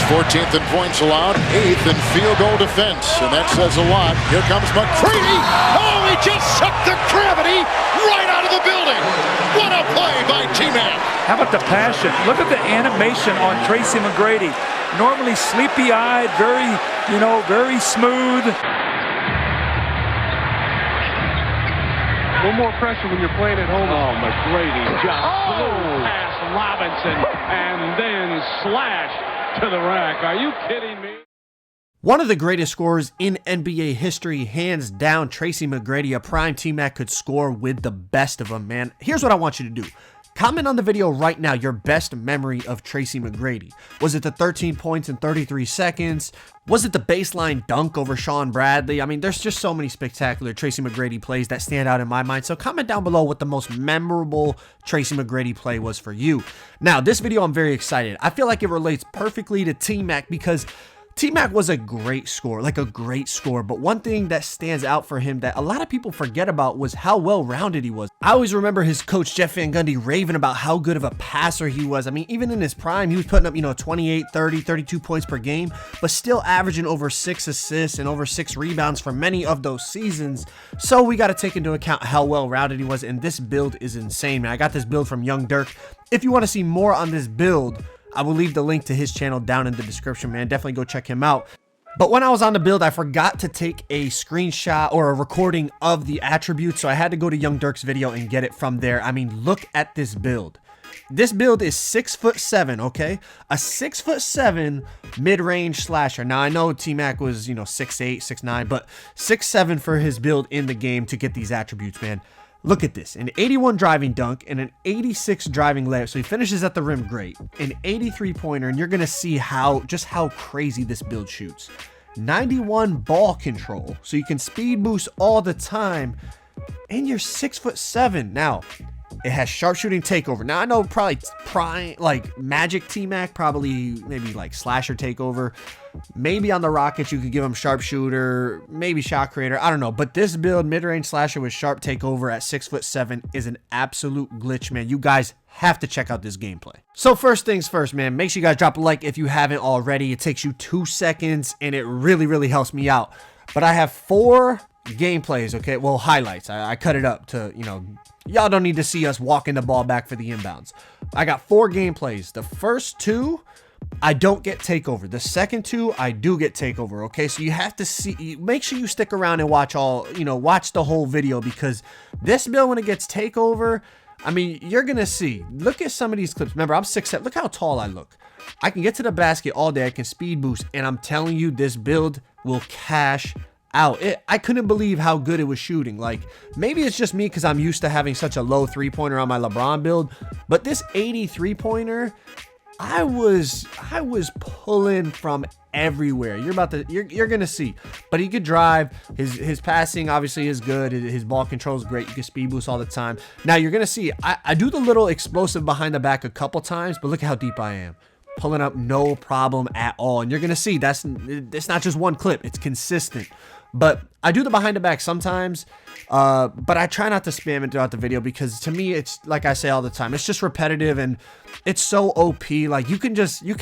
14th in points allowed, 8th in field goal defense, and that says a lot. Here comes McGrady. Oh, he just sucked the gravity right out of the building. What a play by T-Mac. How about the passion? Look at the animation on Tracy McGrady. Normally sleepy-eyed, very, very smooth. A little more pressure when you're playing at home. Oh, McGrady just blew past Robinson and then slashed to the rack. Are you kidding me? One of the greatest scorers in NBA history, hands down, Tracy McGrady. A prime T-Mac could score with the best of them, man. Here's what I want you to do. Comment on the video right now your best memory of Tracy McGrady. Was it the 13 points in 33 seconds? Was it the baseline dunk over Sean Bradley? I mean, there's just so many spectacular Tracy McGrady plays that stand out in my mind. So comment down below what the most memorable Tracy McGrady play was for you. Now, this video, I'm very excited. I feel like it relates perfectly to T-Mac because T-Mac was a great scorer, but one thing that stands out for him that a lot of people forget about was how well-rounded he was. I always remember his coach, Jeff Van Gundy, raving about how good of a passer he was. I mean, even in his prime, he was putting up, 28, 30, 32 points per game, but still averaging over 6 assists and over 6 rebounds for many of those seasons. So we got to take into account how well-rounded he was, and this build is insane, man. I got this build from young Dirk. If you want to see more on this build, I will leave the link to his channel down in the description, man. Definitely go check him out. But when I was on the build, I forgot to take a screenshot or a recording of the attributes, so I had to go to Young Dirk's video and get it from there. I mean, look at this build. This build is 6'7", okay? A 6'7" mid-range slasher. Now, I know T-Mac was, 6'8", 6'9", but 6'7" for his build in the game to get these attributes, man. Look at this, an 81 driving dunk and an 86 driving layup. So he finishes at the rim great. An 83 pointer, and you're going to see just how crazy this build shoots. 91 ball control, so you can speed boost all the time. And you're 6'7". Now, it has sharpshooting takeover. Now, I know probably prime, like Magic T-Mac, probably maybe like slasher takeover. Maybe on the Rockets, you could give him sharpshooter, maybe shot creator. I don't know. But this build, mid-range slasher with sharp takeover at 6'7", is an absolute glitch, man. You guys have to check out this gameplay. So first things first, man, make sure you guys drop a like if you haven't already. It takes you 2 seconds, and it really, really helps me out. But I have 4 gameplays, okay? Well, highlights. I cut it up to, y'all don't need to see us walking the ball back for the inbounds. I got 4 gameplays. The first 2, I don't get takeover. The second 2, I do get takeover, okay? So you have to see, make sure you stick around and watch watch the whole video, because this build, when it gets takeover, I mean, you're going to see. Look at some of these clips. Remember, I'm 6'7". Look how tall I look. I can get to the basket all day. I can speed boost, and I'm telling you, this build will cash out. I couldn't believe how good it was shooting. Like, maybe it's just me because I'm used to having such a low 3-pointer on my LeBron build, but this 83-pointer, I was pulling from everywhere. You're gonna see. But he could drive. His passing obviously is good. His ball control is great. You can speed boost all the time. Now you're gonna see. I do the little explosive behind the back a couple times, but look at how deep I am. Pulling up no problem at all. And you're gonna see it's not just one clip. It's consistent. But I do the behind the back sometimes, but I try not to spam it throughout the video, because to me, it's like I say all the time, it's just repetitive and it's so OP. Like, you can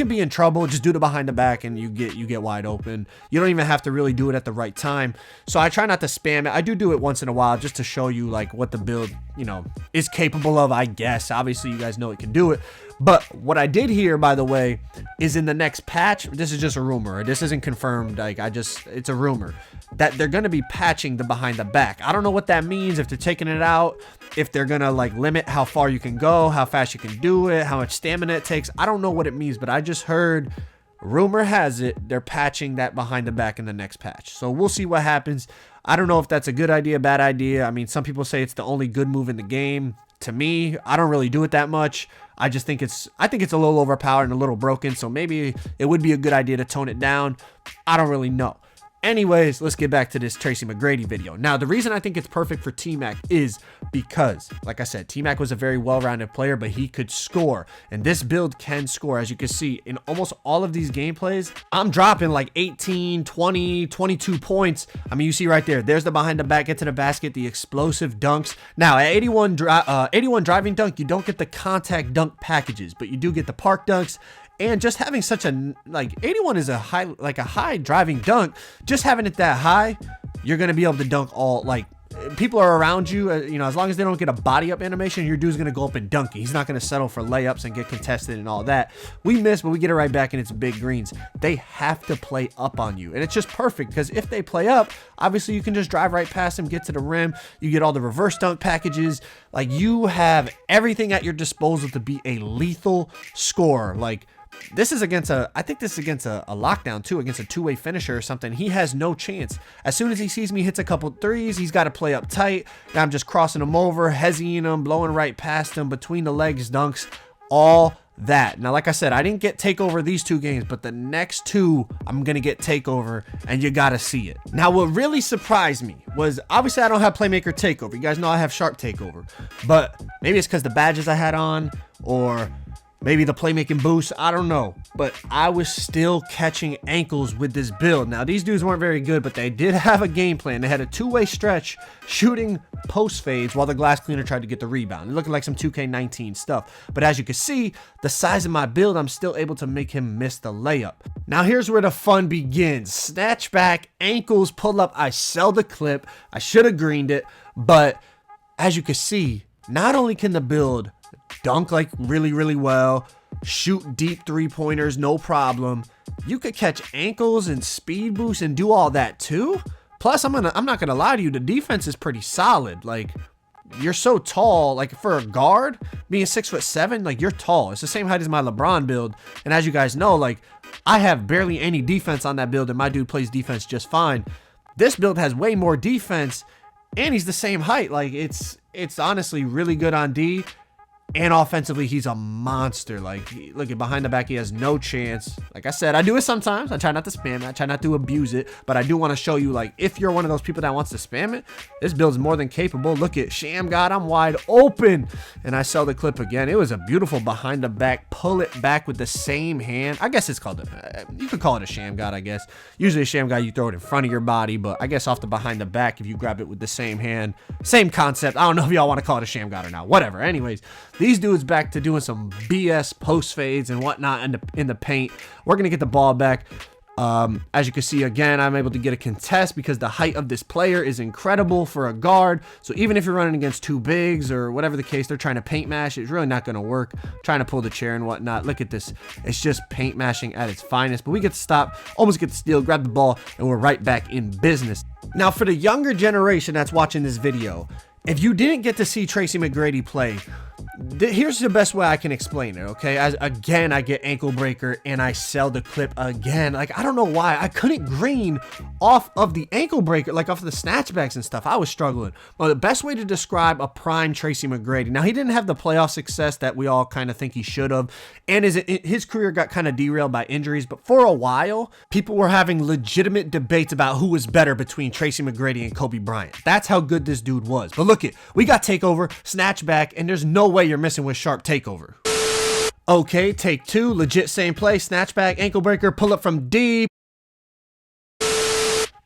be in trouble, just do the behind the back and you get wide open. You don't even have to really do it at the right time. So I try not to spam it. I do it once in a while just to show you like what the build, is capable of, I guess. Obviously, you guys know it can do it. But what I did hear, by the way, is in the next patch, this is just a rumor. This isn't confirmed. Like, it's a rumor that they're going to be patching the behind the back. I don't know what that means, if they're taking it out, if they're going to like limit how far you can go, how fast you can do it, how much stamina it takes. I don't know what it means, but I just heard, rumor has it, they're patching that behind the back in the next patch. So we'll see what happens. I don't know if that's a good idea, bad idea. I mean, some people say it's the only good move in the game. To me, I don't really do it that much. I think it's a little overpowered and a little broken, so maybe it would be a good idea to tone it down. I don't really know. Anyways, let's get back to this Tracy McGrady video. Now, the reason I think it's perfect for T-Mac is because, like I said, T-Mac was a very well-rounded player, but he could score. And this build can score. As you can see, in almost all of these gameplays, I'm dropping like 18, 20, 22 points. I mean, you see right there, there's the behind the back, get to the basket, the explosive dunks. Now, at 81 driving dunk, you don't get the contact dunk packages, but you do get the park dunks And just having such a, like, 81 is a high driving dunk. Just having it that high, you're going to be able to dunk all, like, people are around you, you know, as long as they don't get a body up animation, your dude's going to go up and dunk it. He's not going to settle for layups and get contested and all that. We miss, but we get it right back, and it's big greens. They have to play up on you, and it's just perfect, because if they play up, obviously you can just drive right past them, get to the rim. You get all the reverse dunk packages. Like, you have everything at your disposal to be a lethal scorer. Like, this is against I think this is against a lockdown too, against a two-way finisher or something. He has no chance. As soon as he sees me, hits a couple threes, he's got to play up tight. Now I'm just crossing him over, hezzying him, blowing right past him, between the legs dunks, all that. Now, like I said, I didn't get takeover these 2 games, but the next 2, I'm going to get takeover, and you got to see it. Now, what really surprised me was, obviously, I don't have playmaker takeover. You guys know I have sharp takeover, but maybe it's because the badges I had on, or maybe the playmaking boost, I don't know. But I was still catching ankles with this build. Now, these dudes weren't very good, but they did have a game plan. They had a 2-way stretch shooting post fades while the glass cleaner tried to get the rebound. It looked like some 2K19 stuff. But as you can see, the size of my build, I'm still able to make him miss the layup. Now, here's where the fun begins. Snatch back, ankles, pull up. I sell the clip. I should have greened it. But as you can see, not only can the build dunk like really well, shoot deep 3-pointers, no problem, you could catch ankles and speed boost and do all that too. Plus, I'm not gonna lie to you, the defense is pretty solid. Like, you're so tall, like, for a guard being 6'7", like, you're tall. It's the same height as my LeBron build, and as you guys know, like, I have barely any defense on that build, and my dude plays defense just fine. This build has way more defense, and he's the same height. Like, it's honestly really good on D. And offensively, he's a monster. Like, look at behind the back, he has no chance. Like I said, I do it sometimes. I try not to spam it. I try not to abuse it. But I do want to show you, like, if you're one of those people that wants to spam it, this build's more than capable. Look at Sham God, I'm wide open. And I sell the clip again. It was a beautiful behind the back. Pull it back with the same hand. I guess it's called, you could call it a Sham God, I guess. Usually a Sham God, you throw it in front of your body. But I guess off the behind the back, if you grab it with the same hand, same concept. I don't know if y'all want to call it a Sham God or not. Whatever. Anyways, these dudes back to doing some BS post fades and whatnot in the paint. We're going to get the ball back. As you can see, again, I'm able to get a contest because the height of this player is incredible for a guard. So even if you're running against 2 bigs or whatever the case, they're trying to paint mash, it's really not going to work. Trying to pull the chair and whatnot. Look at this. It's just paint mashing at its finest. But we get to stop, almost get the steal, grab the ball, and we're right back in business. Now, for the younger generation that's watching this video, if you didn't get to see Tracy McGrady play, here's the best way I can explain it, okay? Again, I get ankle breaker and I sell the clip again. Like, I don't know why. I couldn't green off of the ankle breaker, like off of the snatchbacks and stuff. I was struggling. Well, the best way to describe a prime Tracy McGrady. Now, he didn't have the playoff success that we all kind of think he should have. And his career got kind of derailed by injuries. But for a while, people were having legitimate debates about who was better between Tracy McGrady and Kobe Bryant. That's how good this dude was. But look it, we got takeover, snatchback, and there's no way you're missing with sharp takeover. Okay, take 2, legit same play, snatchback, ankle breaker, pull up from deep.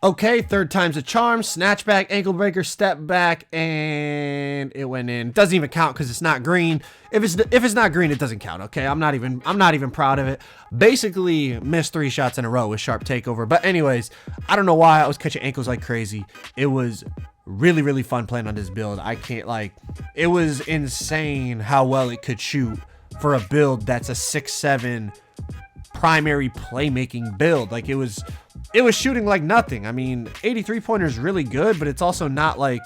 Okay, 3rd time's a charm, snatchback, ankle breaker, step back, and it went in. Doesn't even count because it's not green. If it's not green, it doesn't count. Okay, I'm not even proud of it. Basically, missed 3 shots in a row with sharp takeover. But anyways, I don't know why I was catching ankles like crazy. It was really fun playing on this build. I can't, like, it was insane how well it could shoot for a build that's a 6'7" primary playmaking build. Like, it was shooting like nothing. I mean, 83 pointer is really good, but it's also not like,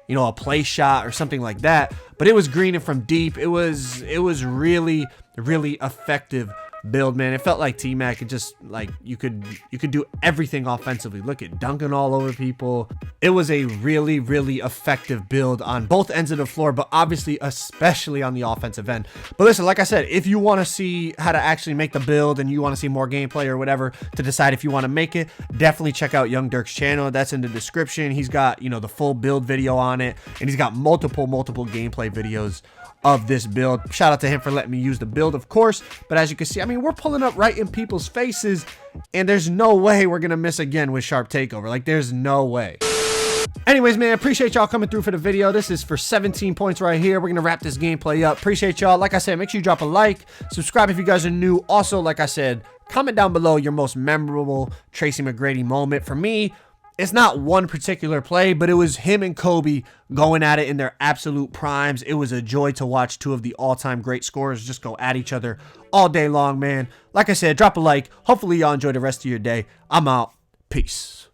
you know, a play shot or something like that. But it was greening from deep. It was really effective build, man. It felt like T-Mac. It just, like, you could do everything offensively. Look at dunking all over people. It was a really effective build on both ends of the floor, but obviously especially on the offensive end. But listen, like I said, if you want to see how to actually make the build and you want to see more gameplay or whatever to decide if you want to make it, definitely check out Young Dirk's channel. That's in the description. He's got, you know, the full build video on it, and he's got multiple gameplay videos of this build. Shout out to him for letting me use the build, of course. But as you can see, I mean, we're pulling up right in people's faces, and there's no way we're gonna miss again with sharp takeover. Like, there's no way. Anyways, man, appreciate y'all coming through for the video. This is for 17 points right here. We're going to wrap this gameplay up. Appreciate y'all. Like I said, make sure you drop a like. Subscribe if you guys are new. Also, like I said, comment down below your most memorable Tracy McGrady moment. For me, it's not one particular play, but it was him and Kobe going at it in their absolute primes. It was a joy to watch two of the all-time great scorers just go at each other all day long, man. Like I said, drop a like. Hopefully, y'all enjoy the rest of your day. I'm out. Peace.